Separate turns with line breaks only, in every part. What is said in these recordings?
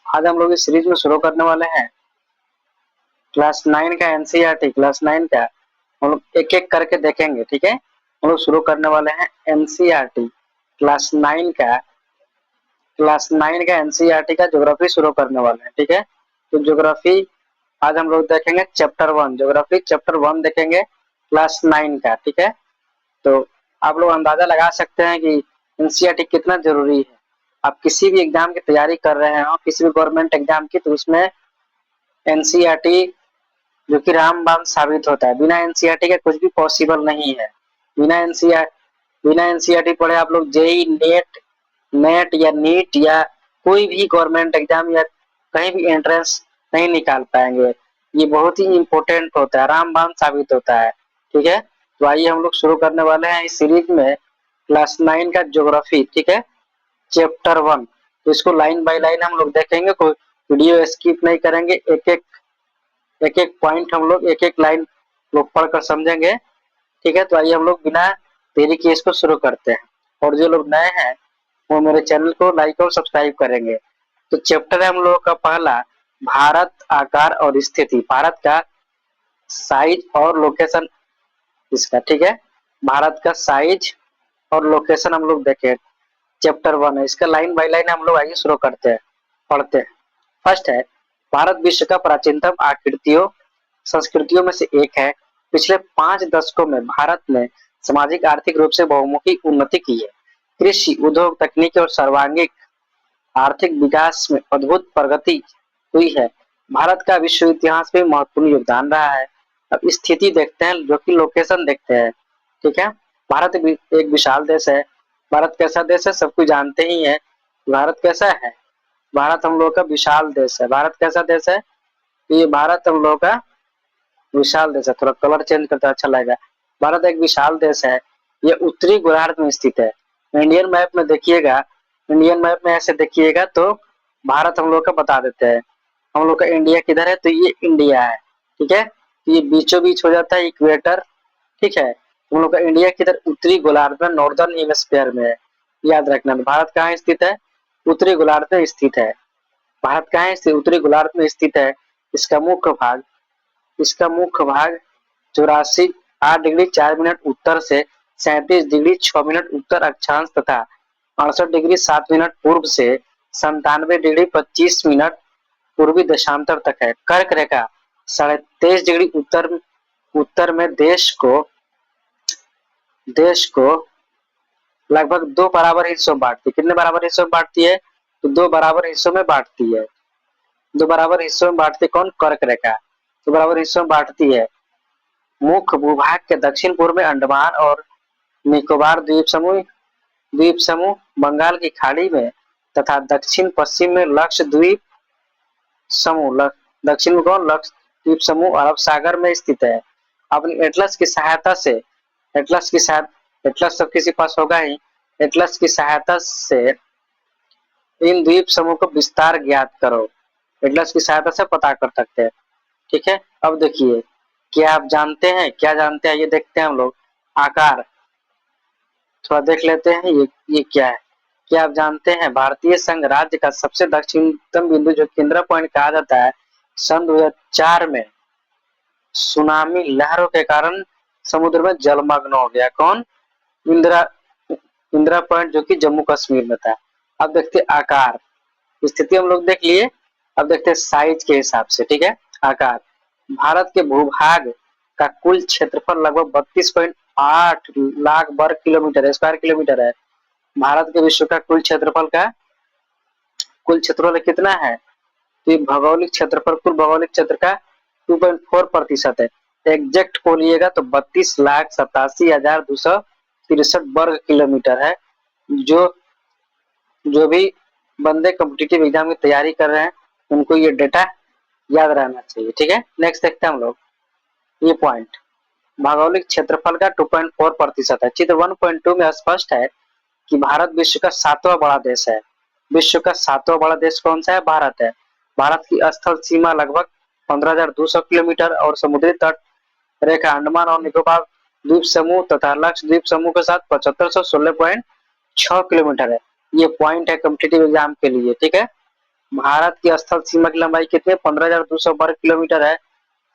आज हम लोग इस सीरीज में शुरू करने वाले हैं क्लास 9 का एनसीईआरटी। क्लास 9 का हम लोग एक एक करके देखेंगे, ठीक है। हम लोग शुरू करने वाले हैं एनसीईआरटी क्लास 9 का एनसीईआरटी का ज्योग्राफी शुरू करने वाले हैं, ठीक है। तो ज्योग्राफी आज हम लोग देखेंगे चैप्टर 1, ज्योग्राफी चैप्टर 1 देखेंगे क्लास 9 का, ठीक है। तो आप लोग अंदाजा लगा सकते हैं कि एनसीईआरटी कितना जरूरी है। आप किसी भी एग्जाम की तैयारी कर रहे हो, किसी भी गवर्नमेंट एग्जाम की, तो उसमें एनसीईआरटी जो कि रामबाण साबित होता है। बिना एनसीईआरटी के कुछ भी पॉसिबल नहीं है। बिना एनसीईआरटी पढ़े आप लोग जेई नेट नेट या नीट या कोई भी गवर्नमेंट एग्जाम या कहीं भी एंट्रेंस नहीं निकाल पाएंगे। ये बहुत ही इंपॉर्टेंट होता है, रामबाण साबित होता है, ठीक है। तो आइए हम लोग शुरू करने वाले हैं इस सीरीज में क्लास 9 का ज्योग्राफी, ठीक है, चैप्टर 1। तो इसको लाइन बाय लाइन हम लोग देखेंगे, कोई वीडियो स्किप नहीं करेंगे। एक एक पॉइंट हम लोग एक एक लाइन लोग पढ़कर समझेंगे, ठीक है। तो आइए हम लोग बिना देरी के इसको शुरू करते हैं। और जो लोग नए हैं वो मेरे चैनल को लाइक और सब्सक्राइब करेंगे। तो चैप्टर है हम लोगों का पहला, भारत आकार और स्थिति, भारत का साइज और लोकेशन इसका, ठीक है। भारत का साइज और लोकेशन हम लोग देखें, चैप्टर 1 है इसका। लाइन बाय लाइन हम लोग आइए शुरू करते हैं, पढ़ते हैं। फर्स्ट है, भारत विश्व का प्राचीनतम आकृतियों संस्कृतियों में से एक है। पिछले 5 दशकों में भारत ने सामाजिक आर्थिक रूप से बहुमुखी उन्नति की है। कृषि, उद्योग, तकनीकी और सर्वांगीण आर्थिक विकास में अद्भुत प्रगति हुई है। भारत का विश्व इतिहास में महत्वपूर्ण योगदान रहा है। अब स्थिति देखते हैं, जो कि लोकेशन देखते हैं, ठीक है। भारत एक विशाल देश है। भारत कैसा देश है सब कुछ जानते ही है। भारत कैसा है, भारत हम लोग का विशाल देश है। भारत कैसा देश है, ये भारत हम लोग का विशाल देश है। थोड़ा कलर चेंज करता अच्छा लगेगा। भारत एक विशाल देश है। ये उत्तरी गोलार्ध में स्थित है। इंडियन मैप में देखिएगा, इंडियन मैप में ऐसे देखिएगा तो भारत हम लोग का बता देते हैं। हम लोग का इंडिया किधर है, तो ये इंडिया है, ठीक है। तो ये बीचों बीच हो जाता है इक्वेटर, ठीक है। हम लोग का इंडिया किधर, उत्तरी गोलार्ध में, नॉर्दर्न हेमिस्फीयर में है। याद रखना। भारत कहाँ स्थित है, उत्तरी गोलार्ध में स्थित है। भारत कहाँ स्थित, उत्तरी गोलार्ध में स्थित है। इसका मुख्य भाग इसका मुख्य भाग 84 8 डिग्री 4 मिनट उत्तर से 37 डिग्री 6 मिनट उत्तर अक्षांश तथा 68 डिग्री 7 मिनट पूर्व से 97 डिग्री 25 मिनट पूर्वी देशांतर तक है। कर्क रेखा 23.5 डिग्री उत्तर उत्तर में देश को लगभग 2 बराबर हिस्सों में बांटती है। कितने बराबर हिस्सों में बांटती है, तो 2 बराबर हिस्सों में बांटती है। 2 बराबर हिस्सों में बांटती कौन, कर्क रेखा 2 बराबर हिस्सों में बांटती है। मुख्य भूभाग के दक्षिण पूर्व में अंडमान और निकोबार द्वीप समूह, बंगाल की खाड़ी में तथा दक्षिण पश्चिम में लक्षद्वीप समूह, दक्षिण में कौन, लक्षद्वीप समूह अरब सागर में स्थित है। अपनी एटलस की सहायता से एटलस तो किसी पास होगा ही, एटलस की सहायता से इन द्वीप समूह को विस्तार ज्ञात करो। एटलस की सहायता से पता कर सकते हैं, ठीक है। अब देखिए, क्या आप जानते हैं, क्या जानते हैं, ये देखते हैं हम लोग। आकार थोड़ा देख लेते हैं, ये क्या है। क्या आप जानते हैं भारतीय संघ राज्य का सबसे दक्षिणतम बिंदु जो केंद्र पॉइंट कहा जाता है, सन 2004 में सुनामी लहरों के कारण समुद्र में जलमग्न हो गया। कौन, इंदिरा इंदिरा पॉइंट, जो कि जम्मू कश्मीर में था। अब देखते आकार, स्थिति हम लोग देख लिए। अब देखते हैं साइज के हिसाब से, ठीक है। आकार, भारत के भूभाग का कुल क्षेत्रफल लगभग 32.8 लाख वर्ग किलोमीटर स्क्वायर किलोमीटर है। भारत के विश्व का कुल क्षेत्रफल कितना है, तो ये भौगोलिक क्षेत्रफल, कुल भौगोलिक क्षेत्र का 2.4% है। एग्जैक्ट बोलिएगा तो 32,87,263 वर्ग किलोमीटर है। जो जो भी बंदे कॉम्पिटिटिव एग्जाम की तैयारी कर रहे हैं उनको ये डेटा याद रहना चाहिए, ठीक है। नेक्स्ट देखते हैं हम लोग ये पॉइंट, भौगोलिक क्षेत्रफल का 2.4% है। चित्र 1.2 में स्पष्ट है कि भारत विश्व का 7वां बड़ा देश है। विश्व का 7वां बड़ा देश कौन सा है, भारत है। भारत की स्थल सीमा लगभग 15,200 किलोमीटर और समुद्री तट रेखा अंडमान और निकोबार द्वीप समूह तथा लक्षद्वीप समूह के साथ 7516.6 किलोमीटर है। ये पॉइंट है कॉम्पिटिटिव एग्जाम के लिए, ठीक है। भारत की स्थल सीमा की लंबाई कितनी है? 15,200 वर्ग किलोमीटर है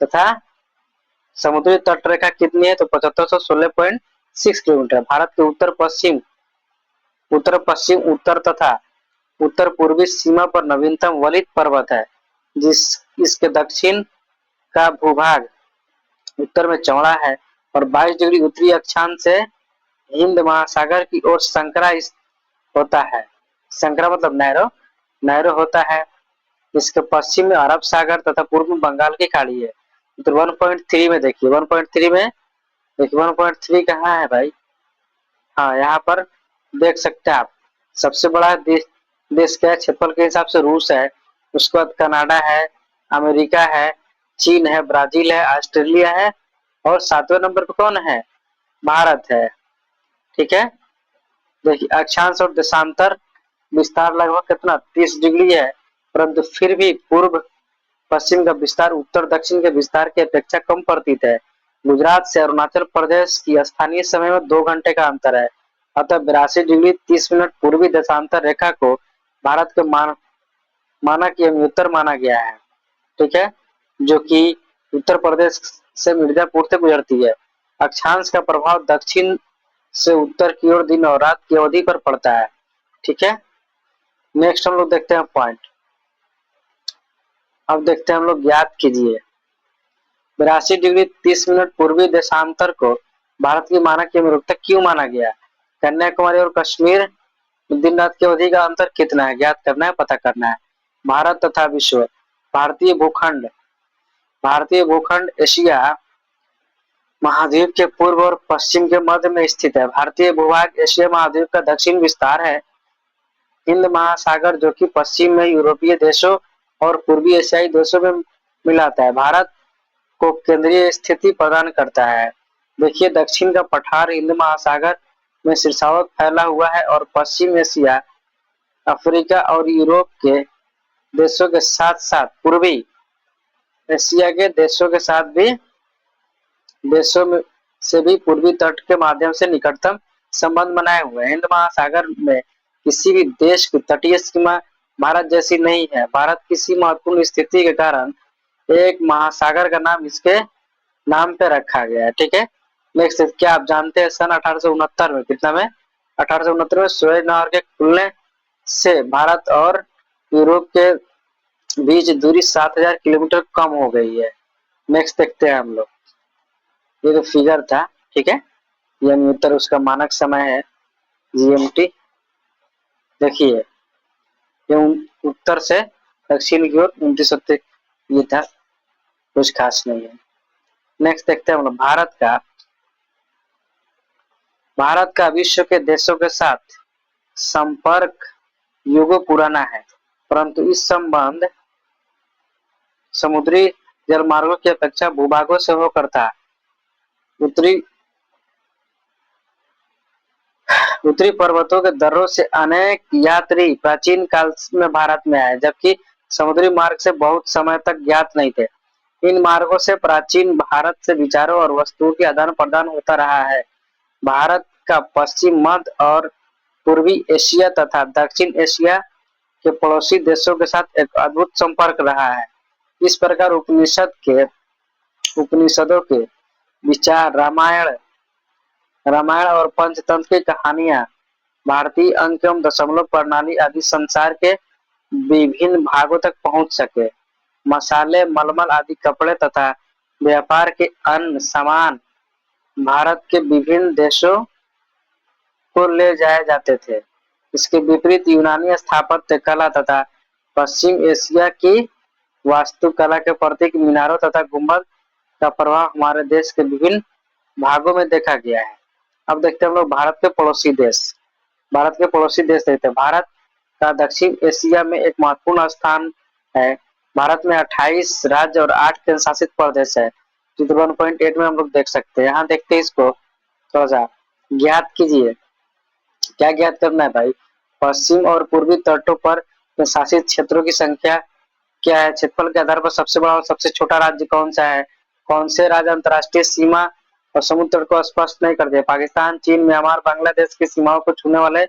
तथा समुद्री तट रेखा कितनी है? तो 7516.6 किलोमीटर। भारत के उत्तर पश्चिम, उत्तर तथा उत्तर पूर्वी सीमा पर नवीनतम वलित पर्वत है, जिस इसके दक्षिण का भूभाग उत्तर में चौड़ा है और 22 डिग्री उत्तरी अक्षांश से हिंद महासागर की ओर होता है। संकरा मतलब नैरो, नैरो होता है। इसके पश्चिम में अरब सागर तथा पूर्व में बंगाल की खाड़ी है। तो 1.3 में देखिए, 1.3 में देखिए, 1.3 कहाँ है भाई? हाँ, यहाँ पर देख सकते हैं आप। सबसे बड़ा देश क्या है क्षेत्रफल के हिसाब से? रूस है, उसके बाद कनाडा है, अमेरिका है, चीन है, ब्राजील है, ऑस्ट्रेलिया है और 7वें नंबर पर कौन है? भारत है। ठीक है, देखिए अक्षांश और देशांतर विस्तार लगभग कितना 30 डिग्री है, परंतु फिर भी पूर्व पश्चिम का विस्तार उत्तर दक्षिण के विस्तार की अपेक्षा कम प्रतीत है। गुजरात से अरुणाचल प्रदेश की स्थानीय समय में 2 घंटे का अंतर है। अतः 82 डिग्री 30 मिनट पूर्वी देशांतर रेखा को भारत के मानक एवं उत्तर माना गया है। ठीक है, जो कि उत्तर प्रदेश से मिर्जापुर से गुजरती है। अक्षांश का प्रभाव दक्षिण से उत्तर की ओर दिन और रात की अवधि पर पड़ता है। ठीक है, नेक्स्ट हम लोग देखते हैं पॉइंट। अब देखते हैं हम लोग, ज्ञात कीजिए 82 डिग्री 30 मिनट पूर्वी देशांतर को भारत की मानक एवं उत्तर क्यों माना गया? कन्याकुमारी और कश्मीर दिन रात की अवधि का अंतर कितना है? ज्ञात करना है, पता करना है। भारत तथा विश्व। भारतीय भूखंड, भारतीय भूखंड एशिया महाद्वीप के पूर्व और पश्चिम के मध्य में स्थित है। भारतीय भूभाग एशिया महाद्वीप का दक्षिण विस्तार है। हिंद महासागर जो कि पश्चिम में यूरोपीय देशों और पूर्वी एशियाई देशों में मिलाता है, भारत को केंद्रीय स्थिति प्रदान करता है। देखिए दक्षिण का पठार हिंद महासागर में शीर्षावत फैला हुआ है और पश्चिम एशिया, अफ्रीका और यूरोप के देशों के साथ साथ पूर्वी एशिया के देशों में से भी पूर्वी तट के माध्यम से निकटतम संबंध बनाए हुए हैं। हिंद महासागर में किसी भी देश की तटीय सीमा भारत जैसी नहीं है। भारत किसी महत्वपूर्ण स्थिति के कारण एक महासागर का नाम इसके नाम पे रखा गया है। ठीक है, नेक्स्ट, क्या आप जानते हैं सन 1869 में, कितना में? 1869 में सुएज नहर के खुलने से भारत और यूरोप के बीच दूरी 7000 किलोमीटर कम हो गई है। नेक्स्ट देखते हैं हम लोग, ये जो फिगर था, ठीक है, यानी उत्तर उसका मानक समय है जीएमटी। देखिए ये उत्तर से दक्षिण की ओर 29 ये था, कुछ खास नहीं है। नेक्स्ट देखते हैं हम लोग, भारत का विश्व के देशों के साथ संपर्क युगों पुराना है, परंतु इस संबंध समुद्री जलमार्गों की अपेक्षा भूभागों से होकर था। उत्तरी पर्वतों के दर्रों से अनेक यात्री प्राचीन काल में भारत में आए, जबकि समुद्री मार्ग से बहुत समय तक ज्ञात नहीं थे। इन मार्गों से प्राचीन भारत से विचारों और वस्तुओं की आदान प्रदान होता रहा है। भारत का पश्चिम, मध्य और पूर्वी एशिया तथा दक्षिण एशिया के पड़ोसी देशों के साथ एक अद्भुत संपर्क रहा है। इस प्रकार उपनिषदों के विचार, रामायण और पंचतंत्र की कहानियां, भारतीय अंक एवं दशमलव प्रणाली आदि संसार के विभिन्न भागों तक पहुंच सके। मसाले, मलमल आदि कपड़े तथा व्यापार के अन्य सामान भारत के विभिन्न देशों को ले जाए जाते थे। इसके विपरीत यूनानी स्थापत्य कला तथा पश्चिम एशिया की वास्तुकला के प्रतीक मीनारों तथा गुंबद का प्रभाव हमारे देश के विभिन्न भागों में देखा गया है। अब देखते हैं हम लोग भारत के पड़ोसी देश। भारत के पड़ोसी देश देखते हैं। भारत का दक्षिण एशिया में एक महत्वपूर्ण स्थान है। भारत में 28 राज्य और 8 केंद्र शासित प्रदेश है। चित्र 1.8 में हम लोग देख सकते हैं। यहाँ देखते हैं, इसको थोड़ा सा ज्ञात कीजिए। क्या ज्ञात करना है भाई? पश्चिम और पूर्वी तटों पर शासित क्षेत्रों की संख्या क्या है? क्षेत्रफल के आधार पर सबसे बड़ा और सबसे छोटा राज्य कौन सा है? कौन से राज्य अंतर्राष्ट्रीय सीमा और समुद्र तट को स्पष्ट नहीं करते? पाकिस्तान, चीन, म्यांमार, बांग्लादेश की सीमाओं को छूने वाले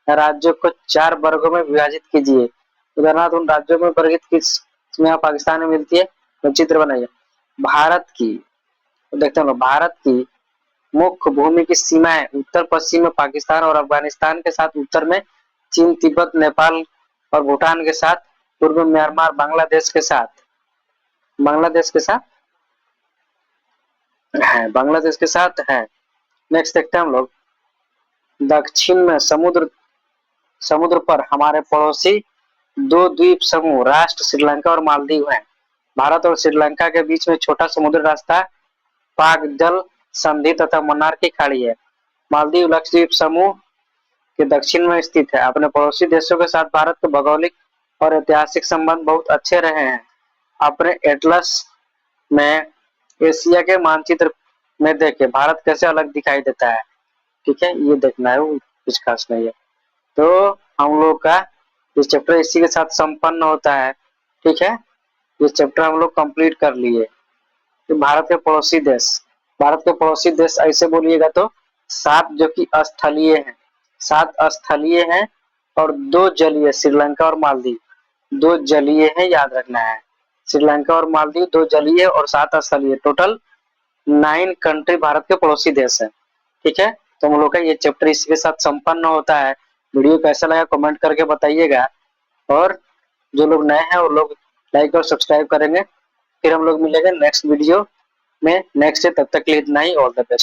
राज्यों को 4 वर्गों में विभाजित कीजिए। उदाहरणार्थ उन राज्यों में वर्णित किस में पाकिस्तान में मिलती है, तो चित्र बनाइए। भारत की, तो देखते हैं भारत की मुख्य भूमि की सीमाएं उत्तर पश्चिम में पाकिस्तान और अफगानिस्तान के साथ, उत्तर में चीन, तिब्बत, नेपाल और भूटान के साथ, पूर्व में म्यांमार, बांग्लादेश के साथ, बांग्लादेश के साथ है, बांग्लादेश के साथ है। नेक्स्ट देखते हैं हम लोग, दक्षिण में समुद्र समुद्र पर हमारे पड़ोसी दो द्वीप समूह राष्ट्र श्रीलंका और मालदीव हैं। भारत और श्रीलंका के बीच में छोटा समुद्री रास्ता पाक जल संधि तथा मन्नार की खाड़ी है। मालदीव लक्षद्वीप समूह के दक्षिण में स्थित है। अपने पड़ोसी देशों के साथ भारत के भौगोलिक और ऐतिहासिक संबंध बहुत अच्छे रहे हैं। अपने एटलस में एशिया के मानचित्र में देखें भारत कैसे अलग दिखाई देता है। ठीक है, ये देखना है, वो कुछ खास नहीं है। तो हम लोग का ये चैप्टर इसी के साथ संपन्न होता है। ठीक है, ये चैप्टर हम लोग कंप्लीट कर लिए। तो भारत के पड़ोसी देश, भारत के पड़ोसी देश ऐसे बोलिएगा तो 7 जो कि स्थलीय हैं, 7 स्थलीय हैं और 2 जलीय, श्रीलंका और मालदीव 2 जलीय हैं, याद रखना है। श्रीलंका और मालदीव 2 जलीय और 7 स्थलीय, टोटल 9 कंट्री भारत के पड़ोसी देश है। ठीक है, तो हम लोग का ये चैप्टर इसी के साथ संपन्न होता है। वीडियो कैसा लगा कमेंट करके बताइएगा, और जो लोग नए हैं वो लोग लाइक और सब्सक्राइब करेंगे। फिर हम लोग मिलेंगे नेक्स्ट वीडियो में नेक्स्ट से, तब तक के लिए इतना ही, ऑल द बेस्ट।